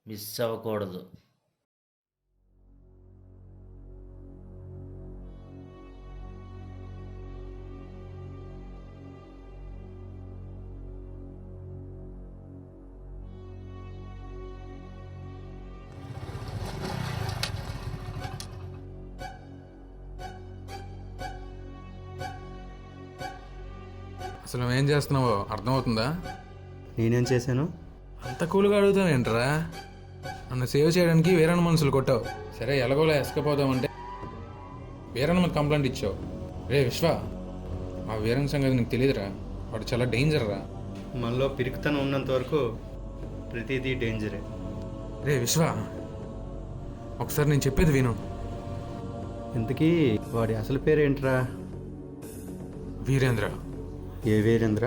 Miss అవ్వకూడదు. అసలు నువ్వేం చేస్తున్నావో అర్థమవుతుందా? నేనేం చేశాను? అంత కూల్గా అడుగుతావు ఏంట్రా? నన్ను సేవ్ చేయడానికి వీరన్న మనుషులు కొట్టావు. సరే ఎలాగోలా ఎస్కేప్ అవుదామంటే వీరన్న మీద కంప్లైంట్ ఇచ్చావు. రే విశ్వ, ఆ వీరన్న సంగతి నీకు తెలియదురా, వాడు చాలా డేంజర్ రా. మనలో పిరికితనం ఉన్నంత వరకు ప్రతిదీ డేంజరే. రే విశ్వ, ఒకసారి నేను చెప్పేది విను. ఇంతకీ వాడి అసలు పేరేంట్రా? వీరేంద్ర. ఏ వీరేంద్ర?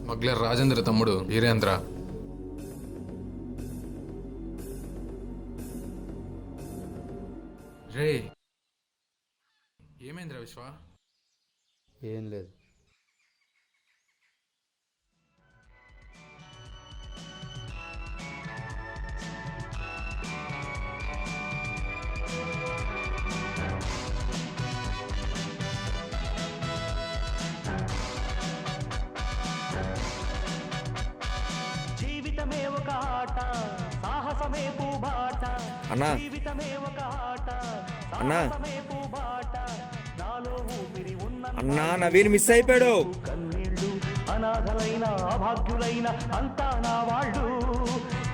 స్మగ్లర్ రాజేంద్ర తమ్ముడు వీరేంద్ర. రే ఏమైందిరా విశ్వ? ఏం లేదు. జీవితమే ఒక ఆట, సాహసమే పూబాట. అన్నా జీవితమే ఒక ఆట, అన్నా సాహసమే పూబాట. నాలో ఊపిరి ఉన్న అన్నా నవీన్ మిస్ అయిపోయాడు. కన్నీళ్ళు అనాథలైన అభాగ్యులైన అంతా నా వాళ్ళు.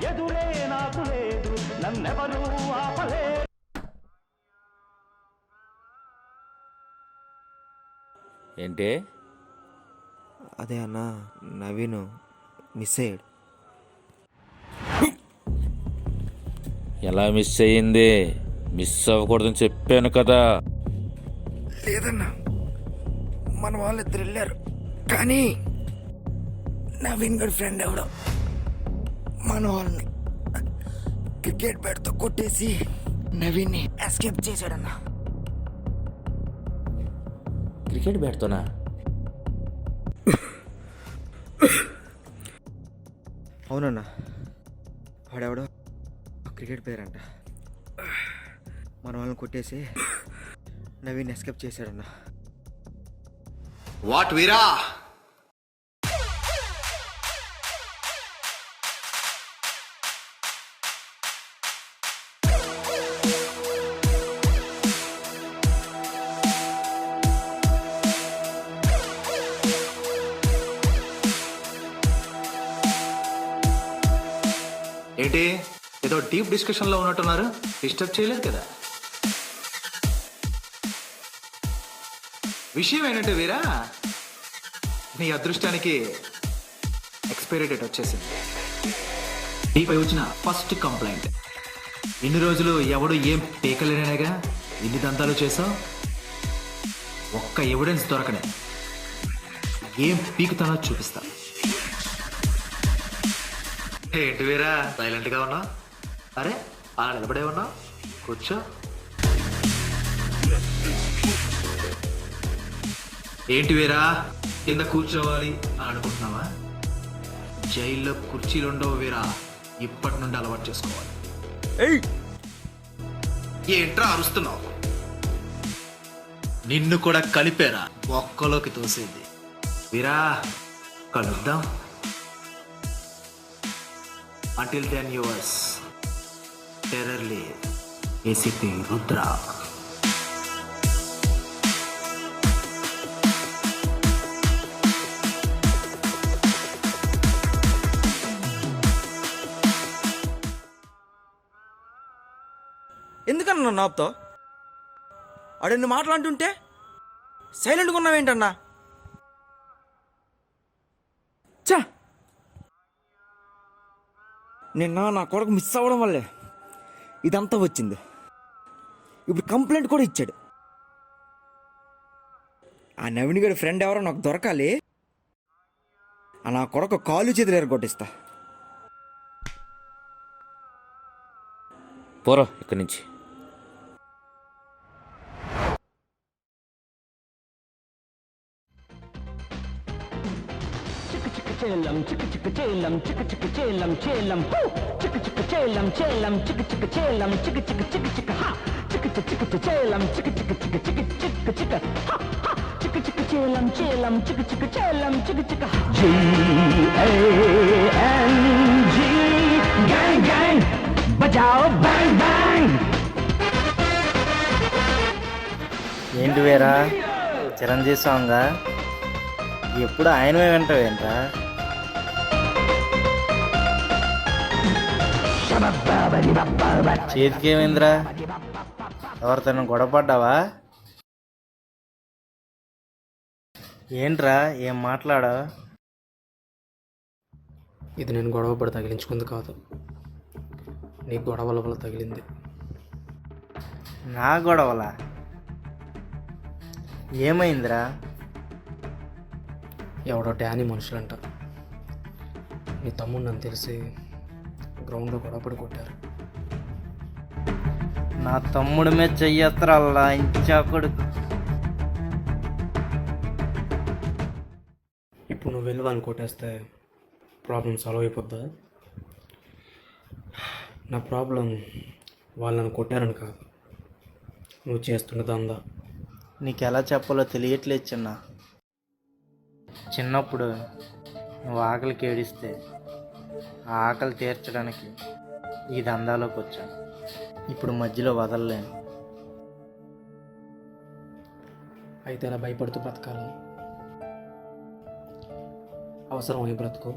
ఎదురే నాకు లేదు, నన్నెవరూ ఆపలేదు. ఏంటి? అదే అన్నా, నవీన్ మిస్ అయ్యాడు. ఎలా మిస్ అయ్యింది? మిస్ అవ్వకూడదని చెప్పాను కదా. లేదన్నా, మన వాళ్ళిద్దరు వెళ్ళారు, కానీ నవీన్ గడి ఫ్రెండ్ ఎవడో మన వాళ్ళని క్రికెట్ బ్యాట్తో కొట్టేసి నవీన్ని ఎస్కేప్ చేశాడన్నా. క్రికెట్ బ్యాట్తోనా? అవునన్నా, వాడెవడో క్రికెట్ ప్లేయర్ అంట, మన వాళ్ళని కొట్టేసి నవీన్ ఎస్కేప్ చేశాడన్నా. వాట్ వీరా? ఏంటి ఏదో డీప్ డిస్కషన్ లో ఉన్నట్టున్నారు? డిస్టర్బ్ చేయలేదు కదా. విషయం ఏంటంటే వీరా, నీ అదృష్టానికి ఎక్స్పైరీ డేట్ వచ్చేసింది. నీపై వచ్చిన ఫస్ట్ కంప్లైంట్. ఇన్ని రోజులు ఎవడు ఏం పీకలేనేగా ఇన్ని దంతాలు చేసావు. ఒక్క ఎవిడెన్స్ దొరకనే ఏం పీకుతానో చూపిస్తా. ఏంటి వీరా సైలెంట్ గా ఉన్నావు? అరే అలా నిలబడే ఉన్నావు, కూర్చో. ఏంటి వీరా కింద కూర్చోవాలి అని అనుకుంటున్నావా? జైల్లో కుర్చీలు ఉండవు వీరా, ఇప్పటి నుండి అలవాటు చేసుకోవాలి. ఏంట్రా అరుస్తున్నావు? నిన్ను కూడా కలిపారా ఒక్కలోకి తోసేది. వీరా కలుద్దాం. Until then yours, Terrorly, ACP Rudra. ఎందుకన్నా నన్ను ఆపుతావు? అడన్ని మాట్లాడుతుంటే సైలెంట్గా ఉన్నావేంటన్నా? చా, నిన్న నా కొడుకు మిస్ అవ్వడం వల్లే ఇదంతా వచ్చింది. ఇప్పుడు కంప్లైంట్ కూడా ఇచ్చాడు. ఆ నవీన్ గారి ఫ్రెండ్ ఎవరో నాకు దొరకాలి. ఆ నా కొడుకు కాలు చేతులు ఎరగొట్టిస్తా. పోరా ఇక్కడి నుంచి. చిక్కు చిక్కు చేలం చిక్ చిక్ చేలం చిక్ చిక్ చేలం చేలం చిక్ చిక్ చేలం చేలం చిక్ చిక్ చేలం చిక్ చిక్ చిక్ చిక్ హా చిక్ చిక్ చిక్ చేలం చిక్ చిక్ చిక్ చిక్ చిక్ చిక్ హా చిక్ చిక్ చేలం చేలం చిక్ చిక్ చేలం చిక్ చిక్ GANG gang gang బజాओ bang bang. ఏంటి వేరా చిరంజీవి సాంగా ఎప్పుడు ఆయనమే వింటావేంట్రా? చేతికేమైందిరా? ఎవరితో గొడవ పడ్డావా? ఏంట్రా ఏం మాట్లాడా? ఇది నేను గొడవ పడి తగిలించుకుంది కాదు, నీ గొడవల వల్ల తగిలింది. నా గొడవలా? ఏమైందిరా? ఎవడో డానీ మనుషులంట నీ తమ్ముడు నన్ను తెలిసి గ్రౌండ్లో గొడవపడి కొట్టారు. నా తమ్ముడి మీద చెయ్యత్తరల్లా ఇంచాకుడు. ఇప్పుడు నువ్వు వెళ్ళి వాళ్ళని కొట్టేస్తే ప్రాబ్లం సాల్వ్ అయిపోద్దా? నా ప్రాబ్లం వాళ్ళు నన్ను కొట్టారని కాదు, నువ్వు చేస్తున్న దందా. నీకు ఎలా చెప్పాలో తెలియట్లేదు చిన్న. చిన్నప్పుడు నువ్వు ఆకలికి ఏడిస్తే ఆ ఆకలి తీర్చడానికి ఈ దందాలోకి వచ్చాను. ఇప్పుడు మధ్యలో వదలలేను. అయితే అలా భయపడుతూ బ్రతకాలి? అవసరమై బ్రతుకు.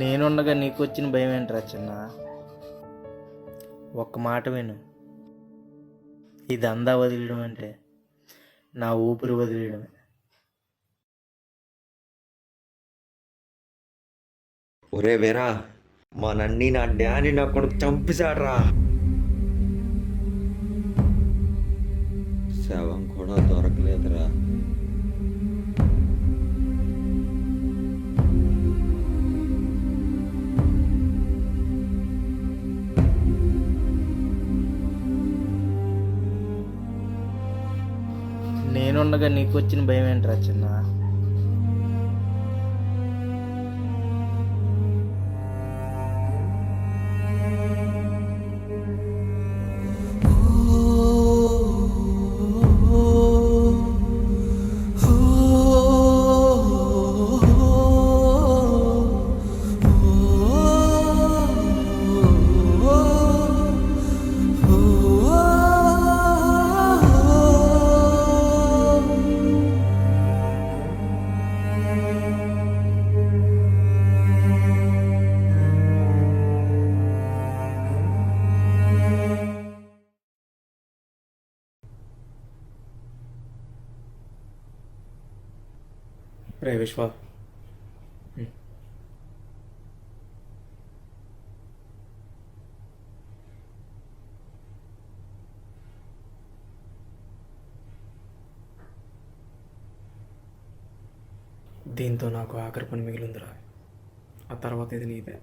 నేనుండగా నీకు వచ్చిన భయం ఏంట్రా చిన్న? ఒక్క మాట విను, ఈ దందా వదిలేయడం అంటే నా ఊపిరి వదిలేయడమే. ఒరే వేరా, మా నన్ని నా డాడీ నా కొడుకు చంపేశాడ్రా. శవం కూడా దొరకలేదురా. నేనుండగా నీకు వచ్చిన భయం ఏంట్రా చిన్న? రే విశ్వ, దీంతో నాకు ఆఖరి పని మిగిలిందిరా. ఆ తర్వాత ఇది నీదే.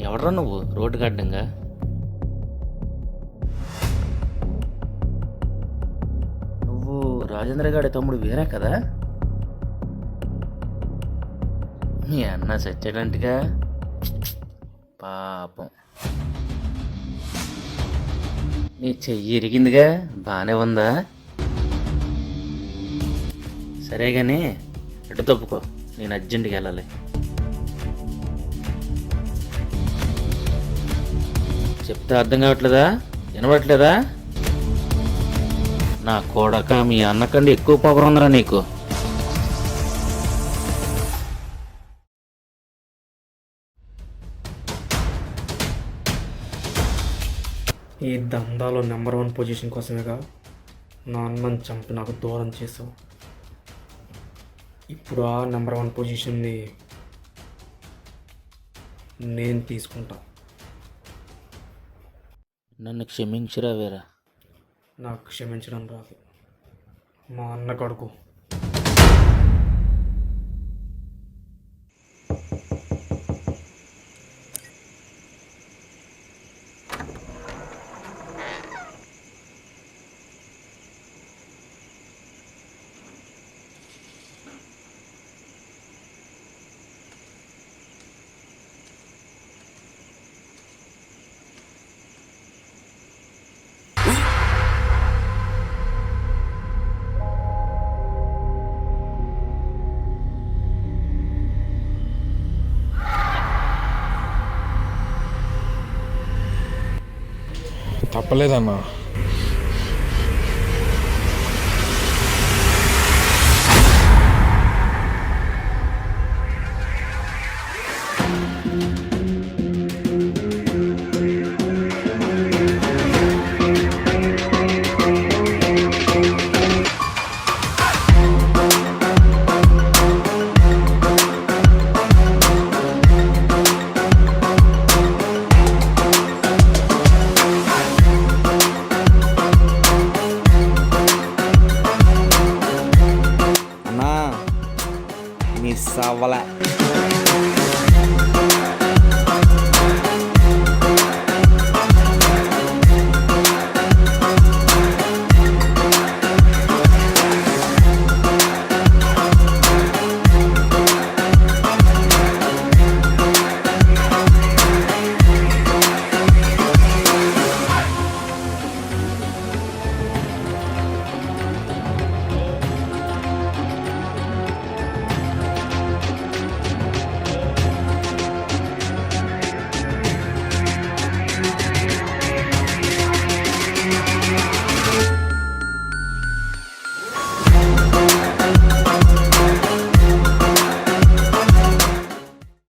ఎవడ్రా నువ్వు రోడ్డు కడ్డంగా? నువ్వు రాజేంద్ర గారి తమ్ముడు వేరే కదా? మీ అన్న చచ్చాడంటగా? పాపం, నీ చెయ్యి ఇరిగిందిగా, బాగానే ఉందా? సరే కానీ ఎటు తప్పుకో, నేను అర్జెంటుకి వెళ్ళాలి. చెప్తే అర్థం కావట్లేదా? వినబడట్లేదా? నా కొడక, మీ అన్నకంటే ఎక్కువ పొగరు ఉందిరా నీకు. ఈ దందాలో నెంబర్ 1 పొజిషన్ కోసమేగా నా అన్నని చంపి నాకు దూరం చేసావు. ఇప్పుడు ఆ నెంబర్ 1 పొజిషన్ని నేను తీసుకుంటా. నన్ను క్షమించురా వీరా. నాకు క్షమించడం రాదు. మా అన్న కొడుకు. తప్పలేదన్నా. అన్నా మిస్ అవ్వలే.